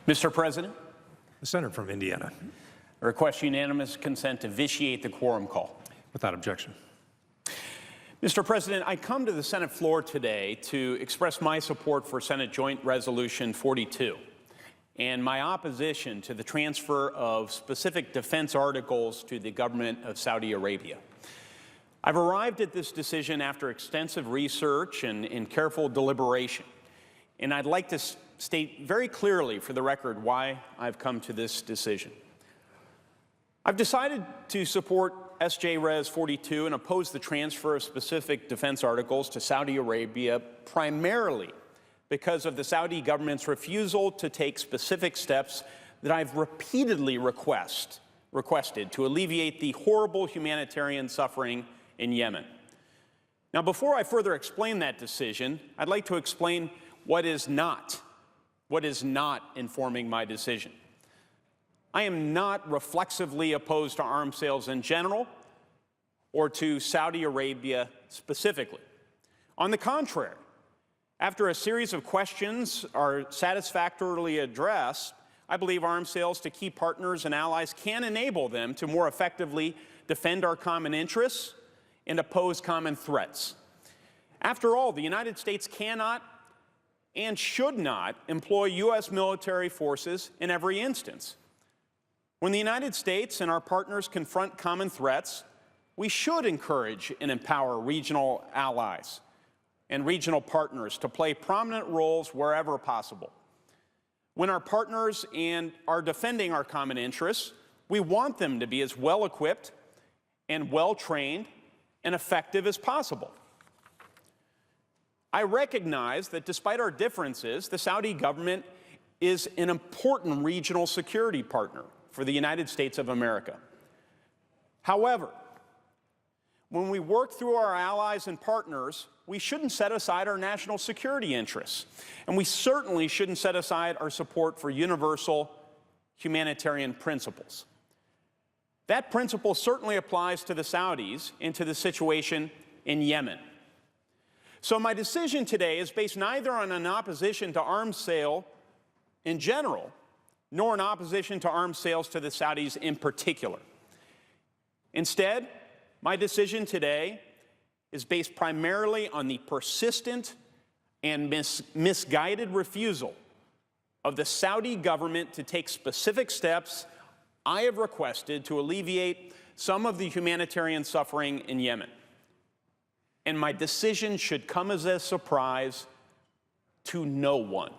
Mr. President, The senator from Indiana. I request unanimous consent to vitiate the quorum call. Without objection. Mr. President, I come to the Senate floor today to express my support for Senate Joint Resolution 42 and my opposition to the transfer of specific defense articles to the government of Saudi Arabia. I've arrived at this decision after extensive research and careful deliberation, and I'd like to state very clearly for the record why I've come to this decision. I've decided to support SJ Res 42 and oppose the transfer of specific defense articles to Saudi Arabia primarily because of the Saudi government's refusal to take specific steps that I've repeatedly requested to alleviate the horrible humanitarian suffering in Yemen. Now, before I further explain that decision, I'd like to explain what is not informing my decision. I am not reflexively opposed to arms sales in general or to Saudi Arabia specifically. On the contrary, after a series of questions are satisfactorily addressed, I believe arms sales to key partners and allies can enable them to more effectively defend our common interests and oppose common threats. After all, the United States cannot and should not employ U.S. military forces in every instance. When the United States and our partners confront common threats, we should encourage and empower regional allies and regional partners to play prominent roles wherever possible. When our partners are defending our common interests, we want them to be as well-equipped and well-trained and effective as possible. I recognize that despite our differences, the Saudi government is an important regional security partner for the United States of America. However, when we work through our allies and partners, we shouldn't set aside our national security interests, and we certainly shouldn't set aside our support for universal humanitarian principles. That principle certainly applies to the Saudis and to the situation in Yemen. So my decision today is based neither on an opposition to arms sale in general, nor an opposition to arms sales to the Saudis in particular. Instead, my decision today is based primarily on the persistent and misguided refusal of the Saudi government to take specific steps I have requested to alleviate some of the humanitarian suffering in Yemen. And my decision should come as a surprise to no one.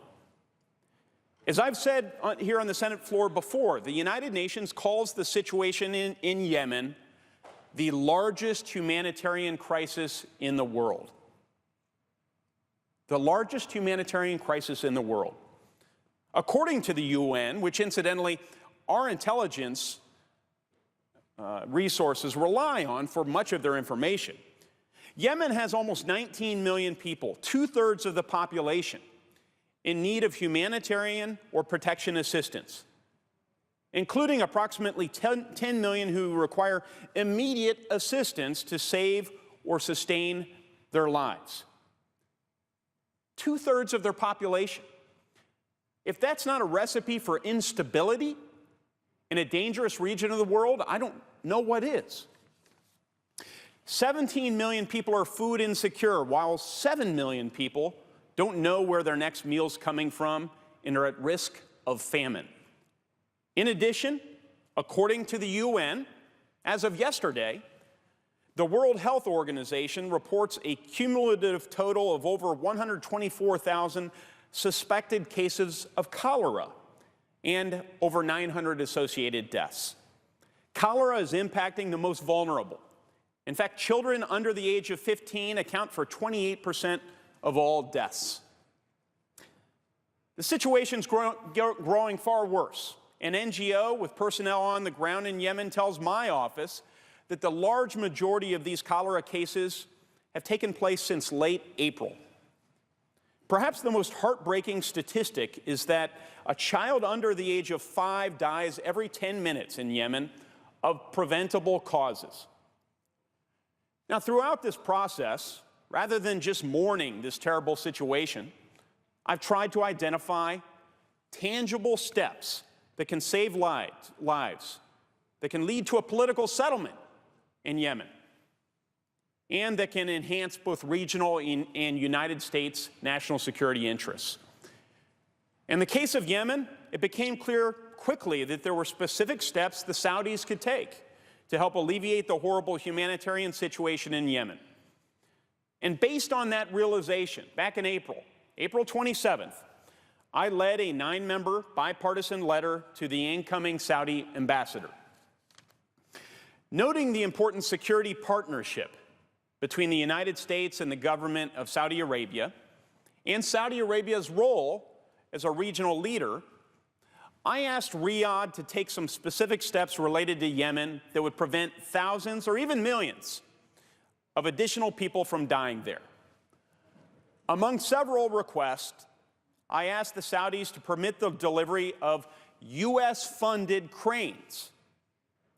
As I've said here on the Senate floor before, the United Nations calls the situation in Yemen the largest humanitarian crisis in the world. The largest humanitarian crisis in the world. According to the UN, which incidentally our intelligence resources rely on for much of their information, Yemen has almost 19 million people, 2/3 of the population, in need of humanitarian or protection assistance, including approximately 10 million who require immediate assistance to save or sustain their lives. 2/3 of their population. If that's not a recipe for instability in a dangerous region of the world, I don't know what is. 17 million people are food insecure, while 7 million people don't know where their next meal's coming from and are at risk of famine. In addition, according to the UN, as of yesterday, the World Health Organization reports a cumulative total of over 124,000 suspected cases of cholera and over 900 associated deaths. Cholera is impacting the most vulnerable. In fact, children under the age of 15 account for 28% of all deaths. The situation's growing far worse. An NGO with personnel on the ground in Yemen tells my office that the large majority of these cholera cases have taken place since late April. Perhaps the most heartbreaking statistic is that a child under the age of 5 dies every 10 minutes in Yemen of preventable causes. Now, throughout this process, rather than just mourning this terrible situation, I've tried to identify tangible steps that can save lives, that can lead to a political settlement in Yemen, and that can enhance both regional and United States national security interests. In the case of Yemen, it became clear quickly that there were specific steps the Saudis could take to help alleviate the horrible humanitarian situation in Yemen. And based on that realization, back in April 27th, I led a 9-member bipartisan letter to the incoming Saudi ambassador, noting the important security partnership between the United States and the government of Saudi Arabia and Saudi Arabia's role as a regional leader. I asked Riyadh to take some specific steps related to Yemen that would prevent thousands or even millions of additional people from dying there. Among several requests, I asked the Saudis to permit the delivery of U.S.-funded cranes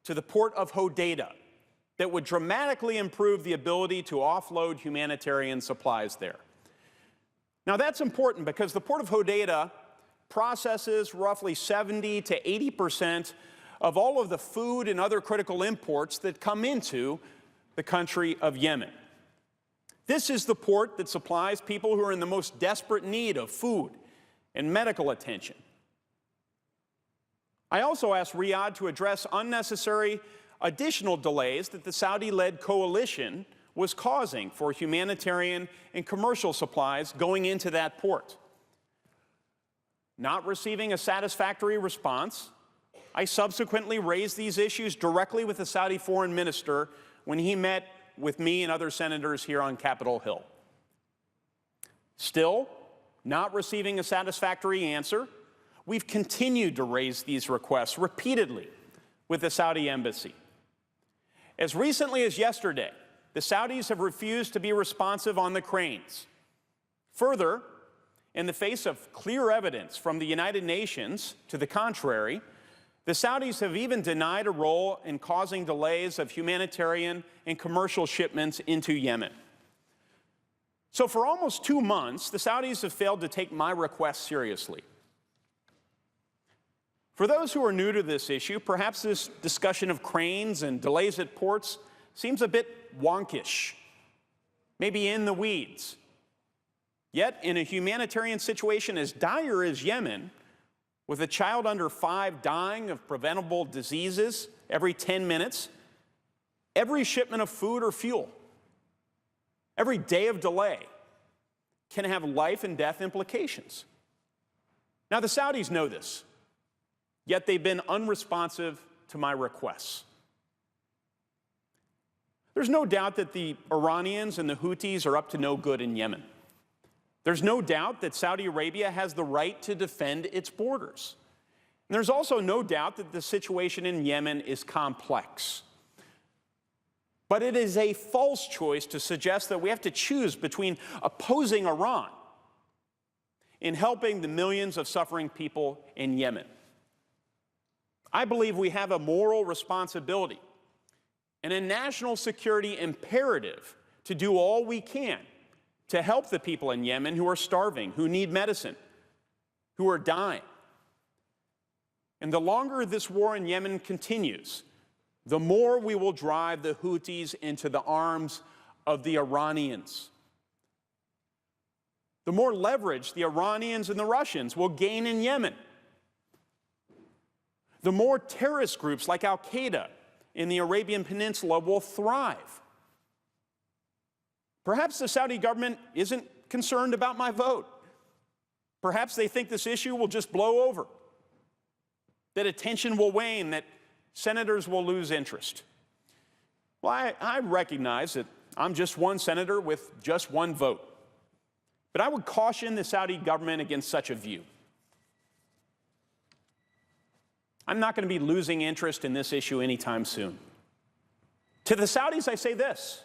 to the port of Hodeidah that would dramatically improve the ability to offload humanitarian supplies there. Now that's important because the port of Hodeidah processes roughly 70 to 80% of all of the food and other critical imports that come into the country of Yemen. This is the port that supplies people who are in the most desperate need of food and medical attention. I also asked Riyadh to address unnecessary additional delays that the Saudi-led coalition was causing for humanitarian and commercial supplies going into that port. Not receiving a satisfactory response, I subsequently raised these issues directly with the Saudi foreign minister when he met with me and other senators here on Capitol Hill. Still, not receiving a satisfactory answer, we've continued to raise these requests repeatedly with the Saudi embassy. As recently as yesterday, the Saudis have refused to be responsive on the cranes. Further, in the face of clear evidence from the United Nations to the contrary, the Saudis have even denied a role in causing delays of humanitarian and commercial shipments into Yemen. So for almost 2 months, the Saudis have failed to take my request seriously. For those who are new to this issue, perhaps this discussion of cranes and delays at ports seems a bit wonkish, maybe in the weeds. Yet, in a humanitarian situation as dire as Yemen, with a child under 5 dying of preventable diseases every 10 minutes, every shipment of food or fuel, every day of delay can have life and death implications. Now, the Saudis know this, yet they've been unresponsive to my requests. There's no doubt that the Iranians and the Houthis are up to no good in Yemen. There's no doubt that Saudi Arabia has the right to defend its borders. And there's also no doubt that the situation in Yemen is complex. But it is a false choice to suggest that we have to choose between opposing Iran and helping the millions of suffering people in Yemen. I believe we have a moral responsibility and a national security imperative to do all we can to help the people in Yemen who are starving, who need medicine, who are dying. And the longer this war in Yemen continues, the more we will drive the Houthis into the arms of the Iranians. The more leverage the Iranians and the Russians will gain in Yemen. The more terrorist groups like Al-Qaeda in the Arabian Peninsula will thrive. Perhaps the Saudi government isn't concerned about my vote. Perhaps they think this issue will just blow over, that attention will wane, that senators will lose interest. Well, I recognize that I'm just one senator with just one vote. But I would caution the Saudi government against such a view. I'm not going to be losing interest in this issue anytime soon. To the Saudis, I say this: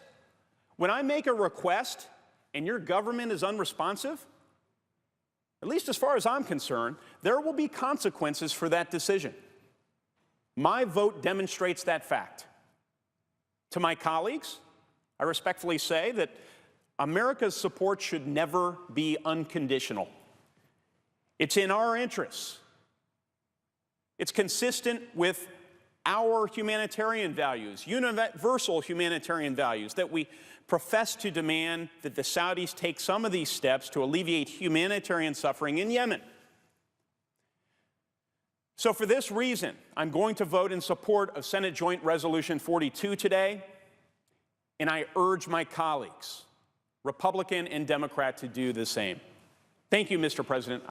when I make a request and your government is unresponsive, at least as far as I'm concerned, there will be consequences for that decision. My vote demonstrates that fact. To my colleagues, I respectfully say that America's support should never be unconditional. It's in our interests It's consistent with our humanitarian values, universal humanitarian values, that we profess to demand that the Saudis take some of these steps to alleviate humanitarian suffering in Yemen. So for this reason, I'm going to vote in support of Senate Joint Resolution 42 today, and I urge my colleagues, Republican and Democrat, to do the same. Thank you, Mr. President.